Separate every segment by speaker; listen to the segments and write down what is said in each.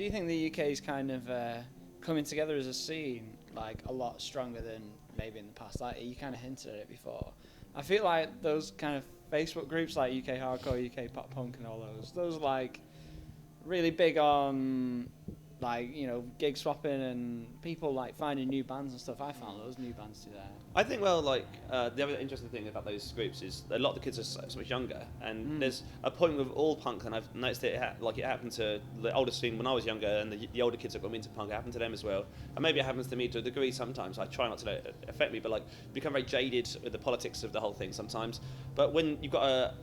Speaker 1: Do you think the UK is kind of coming together as a scene like a lot stronger than maybe in the past? Like you kind of hinted at it before. I feel like those kind of Facebook groups like UK Hardcore, UK Pop Punk, and all those are like really big on like gig swapping and people like finding new bands and stuff. I found those new bands too there.
Speaker 2: I think the other interesting thing about those groups is a lot of the kids are so much younger, and there's a point with all punk, and I've noticed it happened to the older scene when I was younger, and the older kids that got into punk, it happened to them as well, and maybe it happens to me to a degree sometimes. I try not to let it affect me, but like become very jaded with the politics of the whole thing sometimes. But when you've got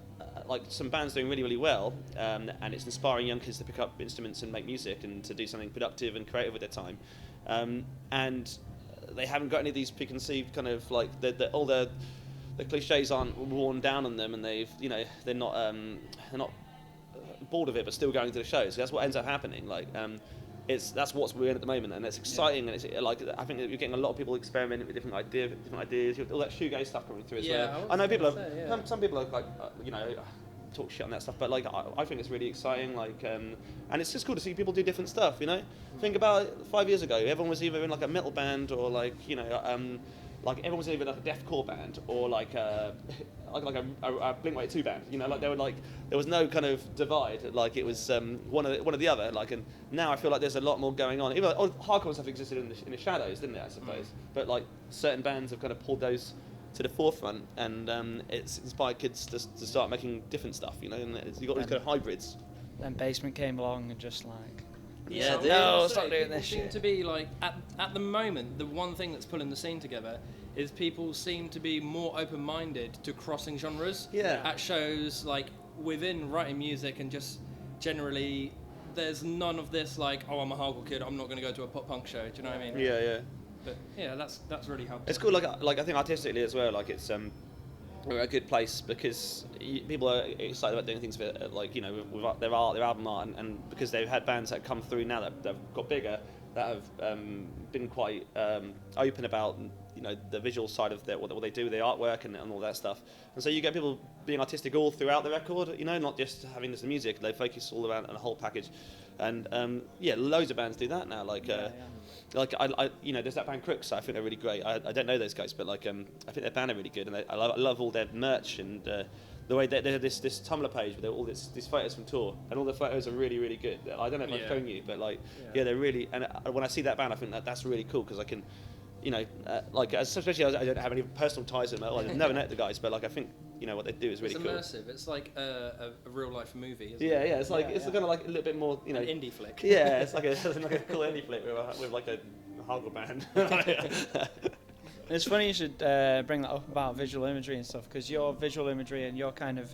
Speaker 2: like some bands doing really, really well, and it's inspiring young kids to pick up instruments and make music and to do something productive and creative with their time, and they haven't got any of these preconceived kind of like all the cliches aren't worn down on them, and they're not bored of it, but still going to the shows. So that's what ends up happening. Like that's what we're in at the moment, and it's exciting. And it's like I think that you're getting a lot of people experimenting with different ideas. All that shoegaze stuff coming through as well. I know people some people are like talk shit on that stuff, but like I think it's really exciting. Like and it's just cool to see people do different stuff. Think about 5 years ago, everyone was either in like a metal band or like like everyone was either like a deathcore band or like a Blink-182 band. Like there was no kind of divide. Like it was one or the other. Like, and now I feel like there's a lot more going on. Even hardcore stuff existed in the shadows, didn't it? I suppose. But like certain bands have kind of pulled those to the forefront, and it's inspired kids to start making different stuff. And you got these kind of hybrids.
Speaker 1: Then Basement came along and just like.
Speaker 3: Yeah,
Speaker 1: no, stop doing this
Speaker 3: seem
Speaker 1: shit.
Speaker 3: To be like at the moment, the one thing that's pulling the scene together is people seem to be more open-minded to crossing genres.
Speaker 2: Yeah.
Speaker 3: At shows like within writing music and just generally, there's none of this like, oh, I'm a hardcore kid, I'm not going to go to a pop punk show. Do you know what I mean?
Speaker 2: Yeah.
Speaker 3: But yeah, that's really helpful.
Speaker 2: It's cool. Like I think artistically as well. Like it's we're a good place because people are excited about doing things with their art, their album art, and because they've had bands that come through now that have got bigger, that have been quite open about the visual side of what they do with their artwork and all that stuff. And so you get people being artistic all throughout the record, not just having this music. They focus all around on a whole package, and loads of bands do that now. Like I there's that band Crooks. I think they're really great. I don't know those guys, but I think their band are really good, and I love all their merch and the way they have this Tumblr page with all these photos from tour, and all the photos are really, really good. I don't know if I've shown you, but they're really. And when I see that band, I think that's really cool because I can. Especially I don't have any personal ties to them. I've never met the guys, but I think what they do is really cool.
Speaker 3: It's immersive. It's like a real life movie. Isn't it?
Speaker 2: Yeah. It's like it's kind of like a little bit more
Speaker 3: an indie flick.
Speaker 2: Yeah, it's like a cool indie flick with like a hardcore band.
Speaker 1: It's funny you should bring that up about visual imagery and stuff, because your visual imagery and your kind of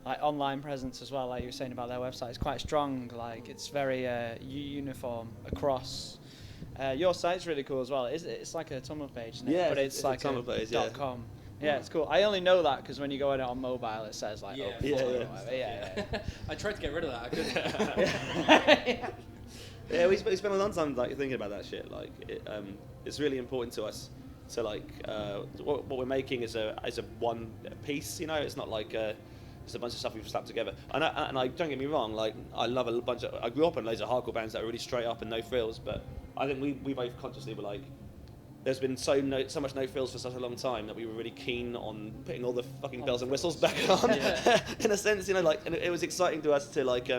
Speaker 1: like online presence as well, like you were saying about their website, is quite strong. Like it's very uniform across. Your site's really cool as well. It's like a Tumblr page, isn't it?
Speaker 2: Yeah,
Speaker 1: but it's like a
Speaker 2: Tumblr page,
Speaker 1: .com. Yeah, it's cool. I only know that because when you go in it on mobile, it says like,
Speaker 3: I tried to get rid of that. I couldn't.
Speaker 2: Yeah, we spent a long time thinking about that shit. Like, it's really important to us. So what we're making is a one piece. It's not like it's a bunch of stuff we've slapped together. And I don't get me wrong. Like, I love a bunch of. I grew up in loads of hardcore bands that are really straight up and no frills. But I think we both consciously were like, there's been so much no frills for such a long time that we were really keen on putting all the fucking bells and whistles back on. In a sense, and it was exciting to us to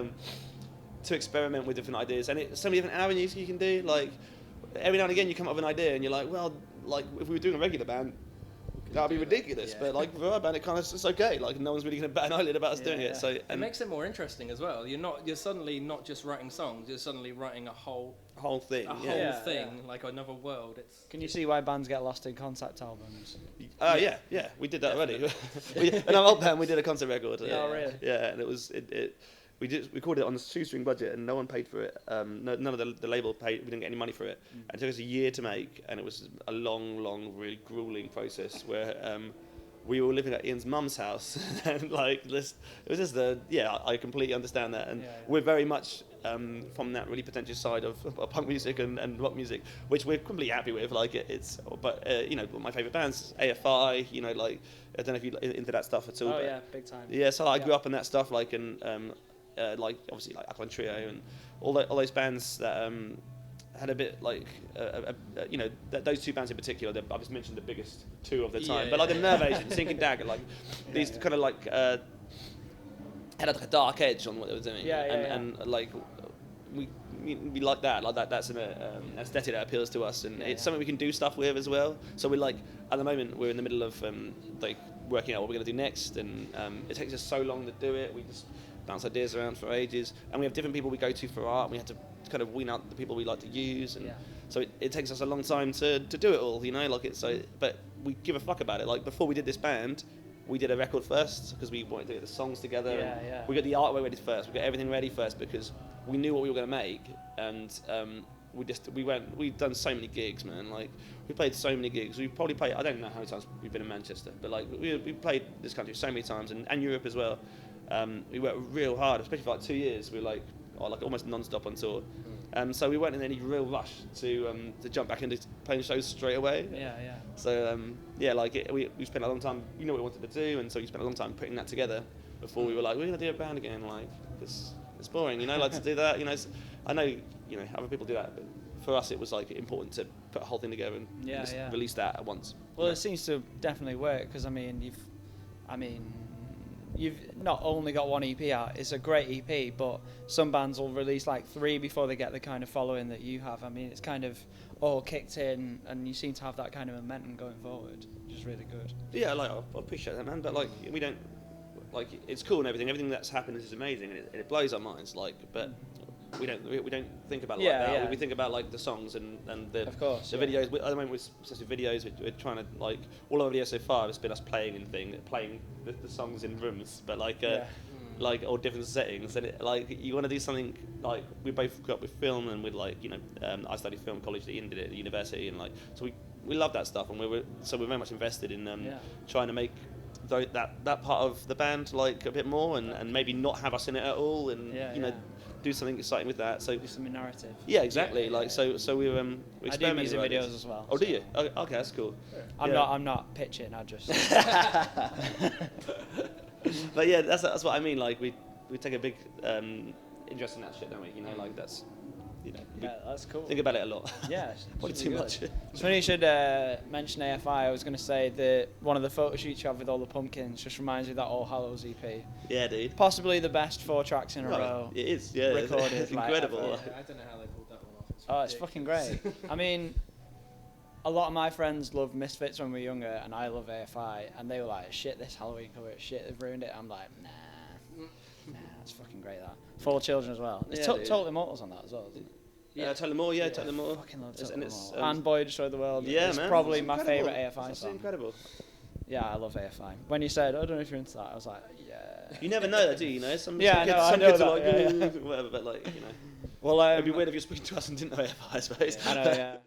Speaker 2: experiment with different ideas, and so many different avenues you can do. Like every now and again, you come up with an idea, and you're like, well, like if we were doing a regular band, that'd be ridiculous. Yeah. But like for our band, it's okay. Like no one's really going to bat an eyelid about us doing it. So
Speaker 3: it makes it more interesting as well. You're suddenly not just writing songs. You're suddenly writing a whole thing, like another world.
Speaker 1: Can you see why bands get lost in concept albums?
Speaker 2: Yeah, we did that already. In our old band, we did a concept record.
Speaker 1: Oh, really?
Speaker 2: Yeah, and it was we recorded it on a shoestring budget, and no one paid for it. None of the label paid. We didn't get any money for it. And it took us a year to make, and it was a long, really grueling process where we were living at Ian's mum's house, and like this, it was just I completely understand that, and we're very much from that really pretentious side of punk music and rock music, which we're completely happy with. Like my favourite bands, AFI, like I don't know if you're into that stuff at all.
Speaker 1: Oh yeah, big time.
Speaker 2: Yeah, so I grew up in that stuff, like obviously like Alkaline Trio, and all those bands that had a bit like you know those two bands in particular. I've just mentioned the biggest two of the time, but like the Nerve Agent, Sinking Dagger, like these kind of like had like a dark edge on what they were doing, and like we like that. That's an aesthetic that appeals to us, and it's something we can do stuff with as well. So we like at the moment we're in the middle of like working out what we're going to do next, and it takes us so long to do it. We just bounce ideas around for ages, and we have different people we go to for art. And we have to kind of wean out the people we like to use, and so it takes us a long time to do it all, you know. Like it's so, but we give a fuck about it. Like before we did this band, we did a record first because we wanted to get the songs together. We got the artwork ready first. We got everything ready first because we knew what we were going to make, and we've done so many gigs, man. Like we played so many gigs. We probably played, I don't know how many times we've been in Manchester, but like we played this country so many times, and Europe as well. We worked real hard, especially for like 2 years. We were like almost non-stop on tour. So we weren't in any real rush to jump back into playing shows straight away. So we spent a long time. You know what we wanted to do, and so we spent a long time putting that together before we were like, we're gonna do a band again. Like it's boring, you know, like to do that. You know, I know, you know, other people do that, but for us it was like important to put a whole thing together and just release that at once.
Speaker 1: Well, it seems to definitely work because you've not only got one EP out, it's a great EP, but some bands will release like 3 before they get the kind of following that you have. I mean, it's kind of all kicked in, and you seem to have that kind of momentum going forward, which is really good.
Speaker 2: Yeah, like I appreciate that, man. But like we don't, like it's cool and everything that's happened is amazing, and it blows our minds. Like, but we don't think about it like that. We think about like the songs and the videos. At the moment we're obsessed with videos. We're trying to like all our videos so far has been us playing the songs in rooms, but like all different settings. And like you want to do something like we both grew up with film, and with like you know I studied film college, Ian did it at the university, and like so we love that stuff, and we're very much invested in trying to make that part of the band like a bit more, and maybe not have us in it at all, and you know. Do something exciting with that. So
Speaker 1: do something narrative.
Speaker 2: Yeah, exactly. So we
Speaker 1: I do music videos as well.
Speaker 2: Oh, do you? Okay, that's cool.
Speaker 1: I'm not pitching. I just.
Speaker 2: But yeah, that's what I mean. Like we take a big interest in that shit, don't we? You know, like that's. You know,
Speaker 1: that's cool.
Speaker 2: Think about it a lot.
Speaker 1: Yeah,
Speaker 2: probably too much.
Speaker 1: It's funny you should mention AFI. I was going to say that one of the photo shoots you have with all the pumpkins just reminds me of that All Hallows EP.
Speaker 2: Yeah, dude.
Speaker 1: Possibly the best 4 tracks in a row.
Speaker 2: It is. Yeah,
Speaker 1: recorded.
Speaker 2: It's incredible.
Speaker 3: I don't know how they pulled that one off.
Speaker 1: It's fucking great. I mean, a lot of my friends loved Misfits when we were younger, and I love AFI, and they were like, "Shit, this Halloween cover, shit, they've ruined it." I'm like, nah, that's fucking great. That Full of Children as well. It's Total Immortals on that as well, isn't it?
Speaker 2: Tell them more, Tell them more.
Speaker 1: Fucking love Total Immortals. And Boy Destroyed the World.
Speaker 2: Yeah,
Speaker 1: it's
Speaker 2: man.
Speaker 1: probably my favourite AFI
Speaker 2: That's
Speaker 1: song.
Speaker 2: incredible.
Speaker 1: Yeah, I love AFI. When you said, I don't know if you're into that, I was like, yeah.
Speaker 2: You never know that, do you? You know, some
Speaker 1: I
Speaker 2: kids,
Speaker 1: know
Speaker 2: some kids
Speaker 1: that,
Speaker 2: are like, whatever, but like, you know.
Speaker 1: Well,
Speaker 2: it'd be weird if you're speaking to us and didn't know AFI, I suppose.
Speaker 1: I know, yeah.